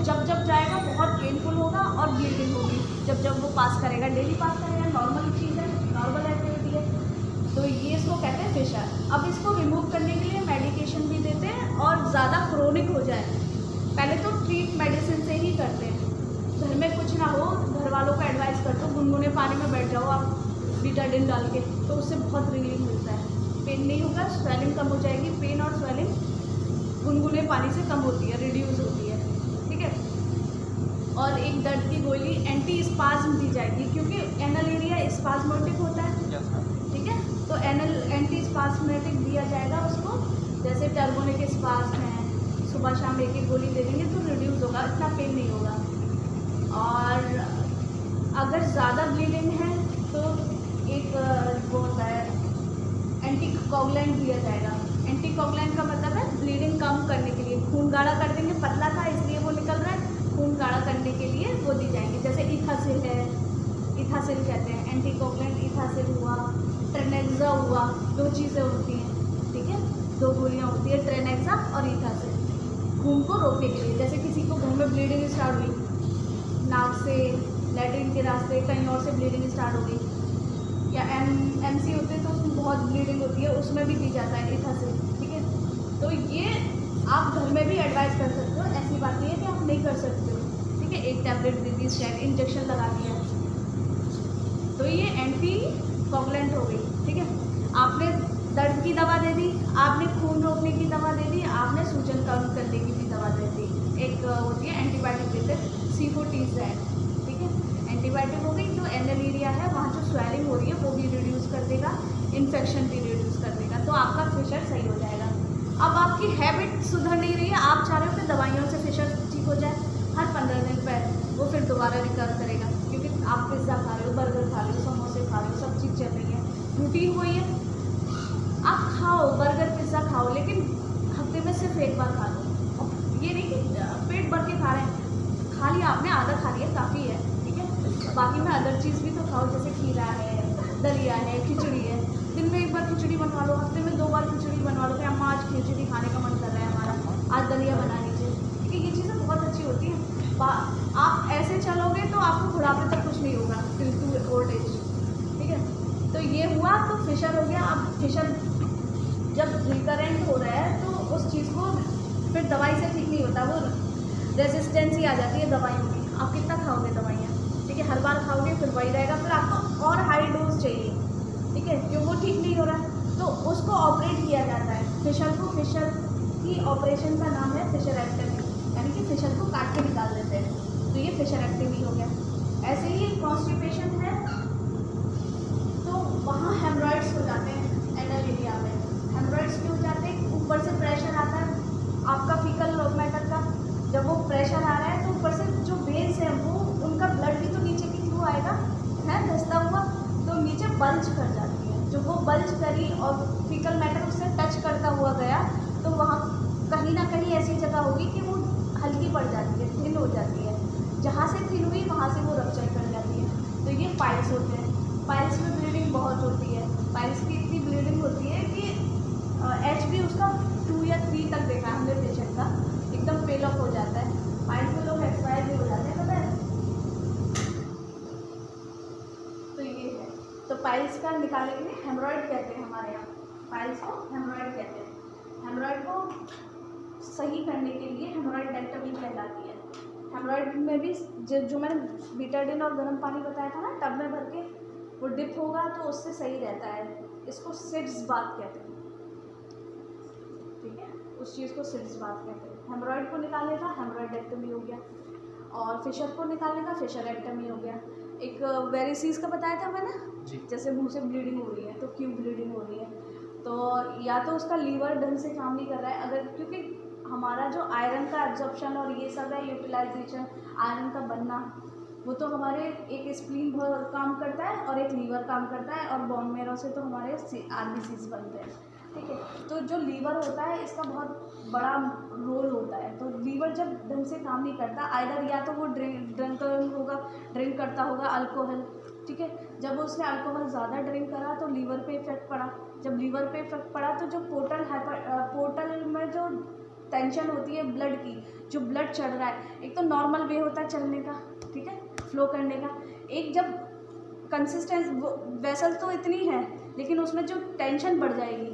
जब जब जाएगा बहुत पेनफुल होगा और ब्लीडिंग होगी जब जब वो पास करेगा। डेली पास करेगा, नॉर्मल चीज़ है, नॉर्मल एक्टिविटी है। तो ये इसको कहते हैं फिशर। अब इसको रिमूव करने के लिए मेडिकेशन भी देते हैं, और ज़्यादा क्रोनिक हो जाए पहले तो ट्रीट मेडिसिन से ही करते हैं। घर में कुछ ना हो, घर वालों को एडवाइस कर दो गुनगुने पानी में बैठ जाओ आप बीटाडिन डाल के, तो उससे बहुत रिलीफ मिलता है। पेन नहीं होगा, स्वेलिंग कम हो जाएगी। पेन और स्वेलिंग गुनगुने पानी से कम होती है, रिड्यूस होती है, ठीक है। और एक दर्द की गोली एंटी स्पाज्म दी जाएगी, क्योंकि एनल एरिया स्पाज्मेटिक होता है, ठीक है। तो एंटी स्पाज्मेटिक दिया जाएगा उसको, जैसे टर्बोनिक स्पाज्म है, सुबह शाम एक गोली दे देंगे तो रिड्यूस होगा, इतना पेन नहीं होगा। और अगर ज़्यादा ब्लीडिंग है तो एक वो होता है एंटीकोगुलेंट दिया जाएगा। एंटीकोगुलेंट का मतलब है ब्लीडिंग कम करने के लिए, खून गाढ़ा कर देंगे, पतला था इसलिए वो निकल रहा है, खून गाढ़ा करने के लिए वो दी जाएंगे। जैसे इथासिल है, इथासिल कहते हैं एंटीकोगुलेंट, इथासिल हुआ, ट्रेनेक्सा हुआ, 2 चीज़ें होती हैं, ठीक है, 2 गोलियाँ होती है, ट्रेनेक्सा और इथासिल, खून को रोकने के लिए। जैसे किसी को खून में ब्लीडिंग स्टार्ट हुई, नाक से, लैट्रिन के रास्ते, कहीं और से ब्लीडिंग स्टार्ट हो गई, या एमसी होते हैं तो उसमें बहुत ब्लीडिंग होती है, उसमें भी दी जाता है इथासिल, ठीक है। तो ये आप घर में भी एडवाइस कर सकते हो, ऐसी बात नहीं है कि आप नहीं कर सकते हो, ठीक है। एक टैबलेट दे दी, स्टेट इंजेक्शन लगा दिया, तो ये एंटीकोगुलेंट हो गई, ठीक है। आपने दर्द की दवा दे दी, आपने खून रोकने की दवा दे दी, आपने सूजन कम करने की भी दवा दे दी। एक होती है एंटीबायोटिक देते हैं, C4T-Z, ठीक है। एंटीबायोटिक हो गई, जो एनल एरिया है वहाँ जो स्वेलिंग हो रही है वो भी रिड्यूस कर देगा, इन्फेक्शन भी रिड्यूस कर देगा, तो आपका फिशर सही हो जाएगा। अब आपकी हैबिट सुधर नहीं रही है, आप चाह रहे हो कि दवाइयों से फिशर ठीक हो जाए, हर 15 दिन पर वो फिर दोबारा रिकवर करेगा, क्योंकि आप पिज़्ज़ा खा रहे हो, बर्गर खा रहे हो, समोसे खा रहे हो, सब चीज़ चल रही है, रूटीन वही है। आप खाओ बर्गर पिज़्ज़ा खाओ, लेकिन हफ्ते में सिर्फ एक बार खा लो। ये नहीं कि पेट भर के खा रहे हैं, खा लिया आपने, आधा खा लिया काफ़ी है, ठीक है। बाकी में अदर चीज़ भी तो खाओ, जैसे खीरा है, दलिया है, खिचड़ी है। दिन में एक बार खिचड़ी बनवा लो, हफ्ते में 2 बार खिचड़ी बनवा लो कि अम्मा आज खिचड़ी खाने का मन कर रहा है हमारा, आज दलिया बना लीजिए, ठीक है। ये चीज़ें बहुत अच्छी होती हैं। आप ऐसे चलोगे तो आपको बुढ़ापे तक कुछ नहीं होगा, टिल टू ओल्ड एज, ठीक है। तो ये हुआ, तो फिशर हो गया। अब फिशर जब रिकरेंट हो रहा है तो उस चीज़ को फिर दवाई से ठीक नहीं होता, वो रेजिस्टेंस ही आ जाती है दवाइयों की। आप कितना खाओगे दवाइयाँ, ठीक है, हर बार खाओगे फिर वही रहेगा, फिर आपको और हाई डोज चाहिए, ठीक है, क्यों वो ठीक नहीं हो रहा है, तो उसको ऑपरेट किया जाता है फिशर को। फिशर की ऑपरेशन का नाम है फिशरेक्टमी, यानी कि फिशर को काट के निकाल देते हैं, तो ये फिशरेक्टमी हो गया। ऐसे ही कॉन्स्टिपेशन है तो वहाँ हेमरॉइड्स हो जाते हैं एनल एरिया में। हेमरॉइड्स क्यों हो जाते हैं? ऊपर से प्रेशर आता है आपका फीकल मैटर का, जब वो प्रेशर आ रहा है तो ऊपर से जो वेन्स हैं वो, उनका ब्लड भी तो नीचे के थ्रू आएगा, है धंसता हुआ, तो नीचे बल्ज कर जाती है। जो वो बल्ज करी और फीकल मैटर उससे टच करता हुआ गया, तो वहाँ कहीं ना कहीं ऐसी जगह होगी कि वो हल्की पड़ जाती है, थिन हो जाती है, जहाँ से थिन हुई वहाँ से वो रप्चर कर जाती है, तो ये पाइल्स होते हैं। पाइल्स में ब्लीडिंग बहुत होती है, पाइल्स की इतनी ब्लीडिंग होती है कि HB उसका 2 या 3 तक देखा हमने पेशेंट का, एकदम फेल ऑफ हो जाता है। पाइल्स में लोग एक्सपायर भी हो जाते हैं, पता है। तो ये है, तो पाइल्स का निकालने के लिए हेमरॉइड कहते हैं हमारे यहाँ, पाइल्स को हेमरॉइड कहते हैं। हेमरॉइड को सही करने के लिए हेमरॉइडेक्टमी कहलाती है। हेमरॉइड में भी जो मैंने बीटाडिन और गर्म पानी बताया था ना, टब में भर के वो डिप होगा तो उससे सही रहता है। इसको सिड्स बात कहते हैं, ठीक है, उस चीज़ को सिड्स बात कहते हैं। हेमरॉइड को निकालने का हेमरॉइडेक्टमी हो गया, और फिशर को निकालने का फिशरेक्टमी हो गया। एक वेरिसीज का बताया था मैंने जी, जैसे मुंह से ब्लीडिंग हो रही है तो क्यों ब्लीडिंग हो रही है, तो या तो उसका लीवर ढंग से काम नहीं कर रहा है, अगर क्योंकि हमारा जो आयरन का एब्जॉर्प्शन और ये सब है, यूटिलाइजेशन, आयरन का बनना, वो तो हमारे एक स्प्लीन काम करता है और एक लीवर काम करता है, और बोन मैरो से तो हमारे RBCs बनते हैं, ठीक है। तो जो लीवर होता है इसका बहुत बड़ा रोल होता है, तो लीवर जब ढंग से काम नहीं करता, आइदर या तो वो ड्रिंक करता होगा अल्कोहल, ठीक है। जब उसने अल्कोहल ज़्यादा ड्रिंक करा तो लीवर पे इफेक्ट पड़ा, जब लीवर पे इफेक्ट पड़ा तो जो पोर्टल में जो टेंशन होती है ब्लड की, जो ब्लड चढ़ रहा है, एक तो नॉर्मल वे होता है चलने का, ठीक है, फ्लो करने का, एक जब कंसिस्टेंस वेसल तो इतनी है लेकिन उसमें जो टेंशन बढ़ जाएगी,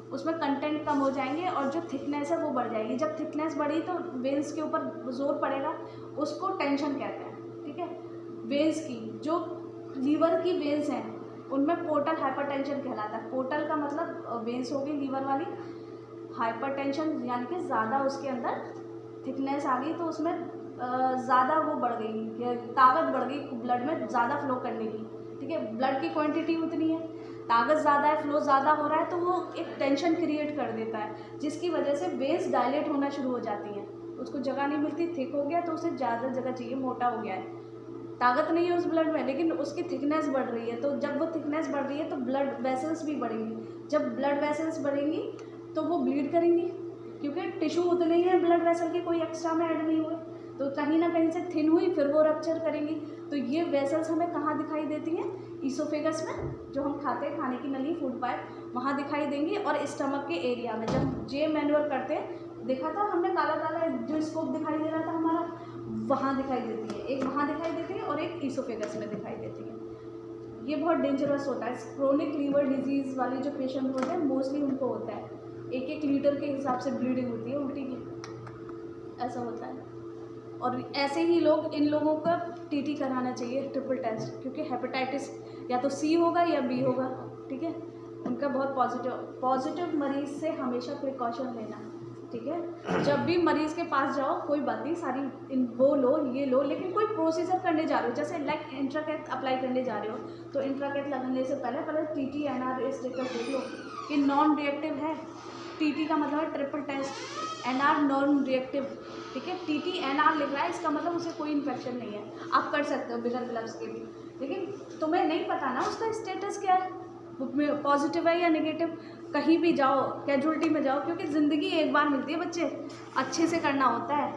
उसमें कंटेंट कम हो जाएंगे और जो थिकनेस है वो बढ़ जाएगी। जब थिकनेस बढ़ी तो वेन्स के ऊपर जोर पड़ेगा, उसको टेंशन कहते हैं, ठीक है। वेन्स की जो लीवर की वेन्स हैं उनमें पोर्टल हाइपरटेंशन कहलाता है। पोर्टल का मतलब वेन्स हो गई लीवर वाली, हाइपरटेंशन यानी कि ज़्यादा उसके अंदर थिकनेस आ गई तो उसमें ज़्यादा वो बढ़ गई, ताकत बढ़ गई ब्लड में ज़्यादा फ्लो करने की, ठीक है। ब्लड की क्वांटिटी उतनी है, ताकत ज़्यादा है, फ्लो ज़्यादा हो रहा है तो वो एक टेंशन क्रिएट कर देता है, जिसकी वजह से वेन्स डायलेट होना शुरू हो जाती हैं, उसको जगह नहीं मिलती, थिक हो गया तो उसे ज़्यादा जगह चाहिए, मोटा हो गया है, ताकत नहीं है उस ब्लड में लेकिन उसकी थिकनेस बढ़ रही है। तो जब वो थिकनेस बढ़ रही है तो ब्लड वेसल्स भी बढ़ेंगी, जब ब्लड वेसल्स बढ़ेंगी तो वो ब्लीड करेंगी, क्योंकि टिश्यू उतने ही है ब्लड वेसल के, कोई एक्स्ट्रा में ऐड नहीं हुए, तो कहीं ना कहीं से थिन हुई फिर वो रप्चर करेंगी। तो ये वेसल्स हमें कहाँ दिखाई देती हैं, ईसोफेगस में, जो हम खाते हैं, खाने की नली, फूड पाइप, वहाँ दिखाई देंगी, और स्टमक के एरिया में जब जे मैन्योर करते हैं, देखा था हमने काला काला जो स्कोप दिखाई दे रहा था हमारा, वहाँ दिखाई देती है, एक वहाँ दिखाई देती है और एक ईसोफेगस में दिखाई देती है। ये बहुत डेंजरस होता है, क्रोनिक लीवर डिजीज़ वाले जो पेशेंट होते हैं मोस्टली उनको होता है, 1-1 लीटर के हिसाब से ब्लीडिंग होती है उल्टी की, ऐसा होता है। और ऐसे ही लोग, इन लोगों का टीटी कराना चाहिए, ट्रिपल टेस्ट, क्योंकि हेपेटाइटिस या तो सी होगा या बी होगा, ठीक है। उनका बहुत पॉजिटिव मरीज़ से हमेशा प्रिकॉशन लेना, ठीक है। जब भी मरीज़ के पास जाओ कोई बात नहीं, सारी वो लो ये लो, लेकिन कोई प्रोसीजर करने जा रहे हो, जैसे लाइक इंट्राकेथ अप्लाई करने जा रहे हो, तो इंट्राकेथ लगाने से पहले टीटी एनआर स्टेटस देख लो कि नॉन रिएक्टिव है। टीटी का मतलब है triple test, NR non reactive, ठीक है। टीटी एनआर लिख रहा है, इसका मतलब उसे कोई इन्फेक्शन नहीं है, आप कर सकते हो बिगर ग्लव्स के भी, लेकिन तुम्हें नहीं पता ना उसका स्टेटस क्या है, पॉजिटिव है या नेगेटिव। कहीं भी जाओ, कैजुअलिटी में जाओ, क्योंकि ज़िंदगी एक बार मिलती है बच्चे, अच्छे से करना होता है।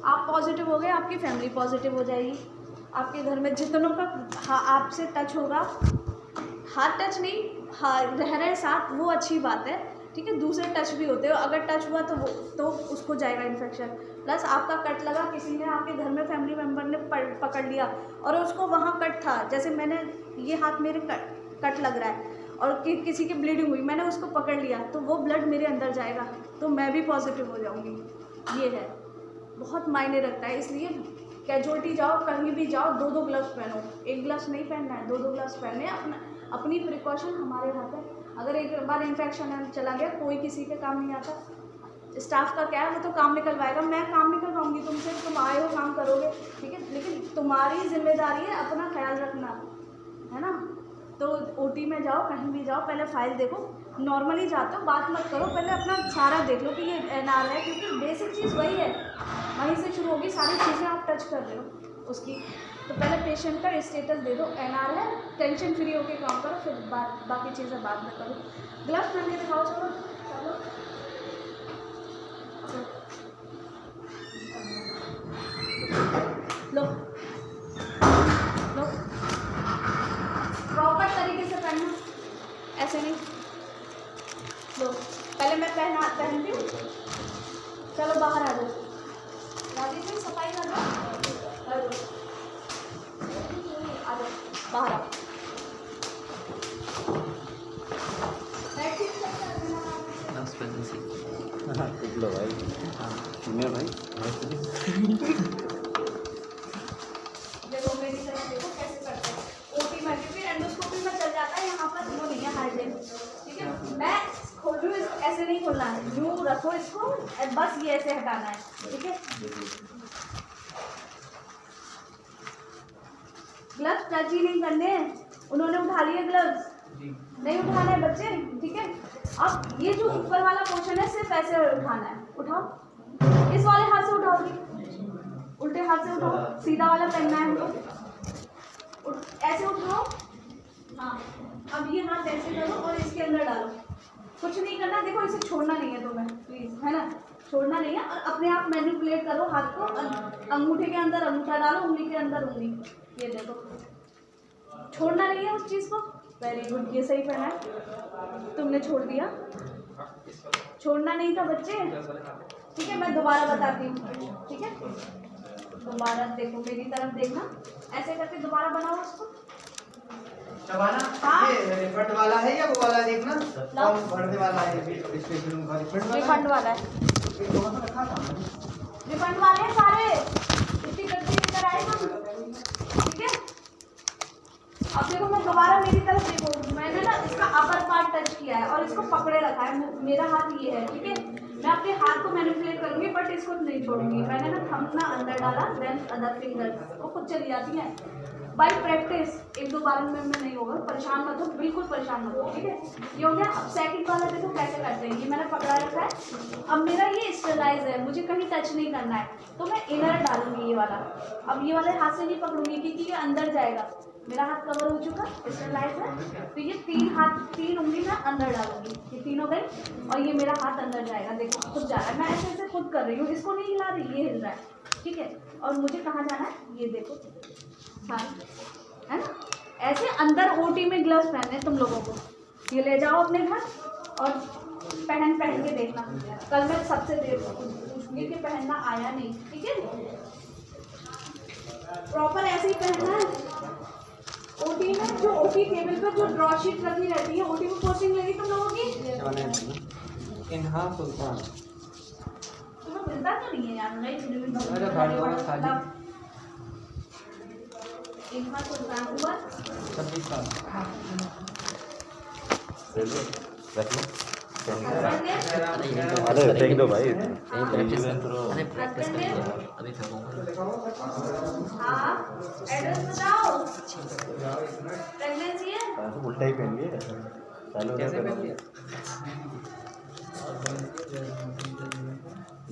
आप पॉजिटिव हो गए, आपकी फैमिली पॉजिटिव हो जाएगी, आपके घर में जितनों का आपसे टच होगा, हाथ टच नहीं, रह रहे साथ, वो अच्छी बात है, ठीक है। दूसरे टच भी होते हो, अगर टच हुआ तो उसको जाएगा इन्फेक्शन। प्लस आपका कट लगा, किसी ने आपके घर में फैमिली मेम्बर ने पकड़ लिया और उसको वहाँ कट था, जैसे मैंने ये हाथ मेरे कट लग रहा है और किसी की ब्लीडिंग हुई, मैंने उसको पकड़ लिया तो वो ब्लड मेरे अंदर जाएगा तो मैं भी पॉजिटिव हो जाऊँगी। ये है, बहुत मायने रखता है। इसलिए कैजुअलिटी जाओ, कहीं भी जाओ, 2-2 ग्लव्स पहनो, एक ग्लव्स नहीं पहनना है, 2-2 ग्लव्स पहने। अपनी प्रिकॉशन हमारे हाथ है, अगर एक बार इन्फेक्शन चला गया, कोई किसी के काम नहीं आता। स्टाफ का क्या है, वो तो काम निकलवाएगा, मैं काम निकलवाऊंगी तुमसे, तुम आए हो काम करोगे, ठीक है, लेकिन तुम्हारी जिम्मेदारी है अपना ख्याल रखना, है ना। तो ओटी में जाओ, कहीं भी जाओ, पहले फाइल देखो, नॉर्मली जाते हो बात मत करो, पहले अपना सारा देख लो कि ये एनआर है, क्योंकि बेसिक चीज़ वही है, वहीं से शुरू होगी, सारी चीज़ें आप टच कर रहे हो उसकी। तो पहले पेशेंट का स्टेटस दे दो, एनआर है, टेंशन फ्री होके काम करो, फिर बाकी चीज़ें बाद में करो। ग्लव्स पहन के दिखाओ, चलो लो लो, प्रॉपर तरीके से पहनना, ऐसे नहीं। लो, पहले मैं पहनती हूँ, चलो बाहर आ जाओ, राजी से सफाई कर लो, आ जाओ बाहर आओ। लो भाई, सीनियर भाई, देखो मेरी तरफ देखो कैसे करते हैं। ओटी में फिर एंडोस्कोपी में चल जाता है, यहाँ पर वो नहीं है हाइजीन, ठीक है। मैं खोल रही हूँ, ऐसे नहीं खोलना है, यूँ रखो इसको, बस ये ऐसे हटाना है, ठीक है। ग्लव्स टच ही नहीं करने, उन्होंने उठा लिए ग्लव्स, नहीं उठाना है बच्चे, ठीक है। अब ये जो ऊपर वाला पोर्शन है सिर्फ ऐसे उठाना है, उठाओ, इस वाले हाथ से उठाओगी, उल्टे हाथ से उठाओ, सीधा वाला पहनना है हमको, ऐसे उठाओ, हाँ। अब ये हाथ ऐसे करो और इसके अंदर डालो, कुछ नहीं करना, देखो इसे छोड़ना नहीं है तुम्हें, प्लीज, है ना, छोड़ना नहीं है, और अपने आप मैनिपुलेट करो हाथ को, अंगूठे के अंदर अंगूठा डालो, उंगली के अंदर उंगली, ये देखो, छोड़ना नहीं है उस चीज़ को। वेरी गुड, ये सही पहना है, तुमने छोड़ दिया, छोड़ना नहीं था बच्चे, ठीक है, मैं दोबारा बताती हूँ। ठीक है, दोबारा देखो, मेरी तरफ देखना, ऐसे करके दोबारा बनाओ उसको। चबाना। हाँ। ये रिफंड वाला है या वो वाला देखना? लाओ। कौन भरने वाला है? स्पेशल रूम का रिफंड वाला है? रिफंड वाला है, ये दोनों तो रखा था मैंने। रिफंड वाले हैं सारे, इतनी गलती लेकर आए हम। ठीक है, अब देखो, मैं दोबारा मेरी तरफ देखो, मैंने ना इसका अपर पार्ट टच किया है और इसको पकड़े रखा है, मेरा हाथ ये है। ठीक है, मैं अपने हाथ को मैनिपुलेट करूंगी बट इसको नहीं छोड़ूंगी। मैंने ना थंब ना अंदर डाला, देन अदर फिंगर, वो खुद चली जाती है बाय प्रैक्टिस। एक दो बार में नहीं होगा, परेशान मत हो, बिल्कुल परेशान मत हो। ठीक है, ये हो गया। अब सेकंड वाला देखो कैसे करते हैं। ये मैंने पकड़ा रखा है, अब मेरा ये स्टरलाइज है, मुझे कहीं टच नहीं करना है, तो मैं इनर डालूंगी ये वाला। अब ये वाले हाथ से नहीं पकड़ूंगी क्योंकि ये अंदर जाएगा, मेरा हाथ कवर हो चुका, स्टरलाइज है, तो ये तीन उंगली मैं अंदर डालूंगी, ये तीन हो गई, और ये मेरा हाथ अंदर जाएगा। देखो खुद जा रहा है, मैं ऐसे ऐसे खुद कर रही हूँ, इसको नहीं हिला रही, ये हिल रहा है। ठीक है, और मुझे कहाँ जाना है ये देखो, हाँ है ना। ऐसे अंदर ओटी में ग्लव्स पहनने तुम लोगों को, ये ले जाओ अपने घर और पहन के देखना। कल मैं सबसे पूछूंगी कि पहनना आया नहीं। ठीक है, प्रॉपर ऐसे ही पहनना है। ओटी में जो ओटी टेबल पर जो ड्रॉ शीट रखी रहती है, ओटी में पोस्टिंग लेगी तुम लोगों की, इनहा सुल्तान। तुम्हें मिलता तो नहीं है यार, नहीं अरे भागो खाली। इनका सुल्तान हुआ 26 साल। रख लो। हस्बैंड अरे फेंक दो भाई। अरे प्रैक्टिस करेंगे अभी फेंकूंगा। हाँ, एड्रेस बताओ। प्रेगनेंसी है? उल्टा ही पहन लिए चालू कैसे पहन लिया?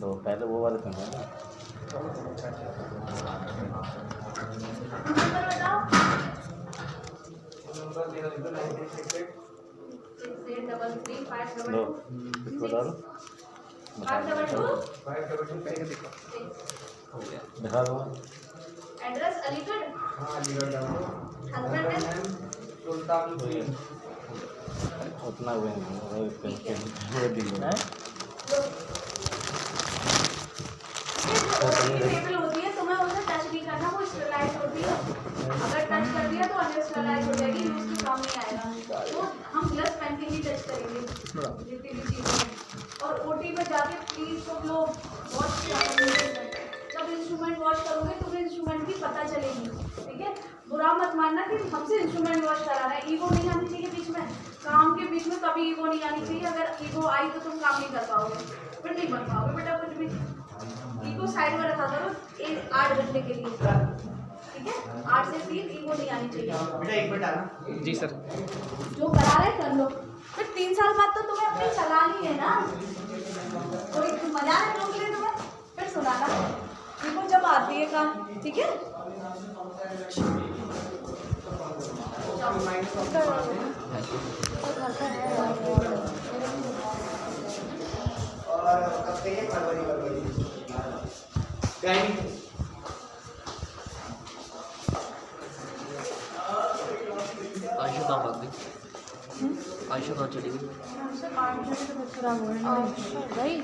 दो पहले वो वाले पहना नंबर बताओ। 6833 दो 522 इसको डालो 522 522 कहीं दिखा। हो गया। दिखा दो। एड्रेस अलीगढ़। हाँ अलीगढ़ डालो। हस्बैंड है? सुल्तान हुसैन। उतना हुए नहीं पूरे दिन में टेबल होती है, तुम्हें उसे टच नहीं करना, वो स्टरलाइज होती है। अगर टच कर दिया तो अनस्टरलाइज हो जाएगी, उसकी काम नहीं आएगा। तो हम ग्लव्स पहन के ही टच करेंगे जितनी भी चीज़ें। और ओटी में जाके प्लीज तुम लोग वॉश करोगे, जब इंस्ट्रूमेंट वॉश करोगे तुम्हें इंस्ट्रूमेंट की पता चलेगी। ठीक है, बुरा मत मानना कि हमसे इंस्ट्रूमेंट वॉश करा रहा है, ईगो नहीं आनी चाहिए बीच में। काम के बीच में कभी ईगो नहीं आनी चाहिए। अगर ईगो आई तो तुम काम नहीं कर पाओगे, फिर नहीं बन पाओगे बेटा कुछ भी। ईगो साइड में रखा करो 8 घंटे के लिए। ठीक है, 8 से 3 ईगो नहीं आनी चाहिए। बेटा एक मिनट आना। जी सर। जो करा रहे कर लो, फिर 3 साल बाद तो तुम्हें अपनी चलानी है ना, कोई मजा है लोग के लिए तुम्हें, फिर सुनाना देखो जब आती है काम। ठीक है, और कब से ये फरवरी कहीं आयशा कहाँ भाग गई? आयशा कहाँ चली गई? हमसे 5 घंटे से बस खराब हो रहे हैं भाई।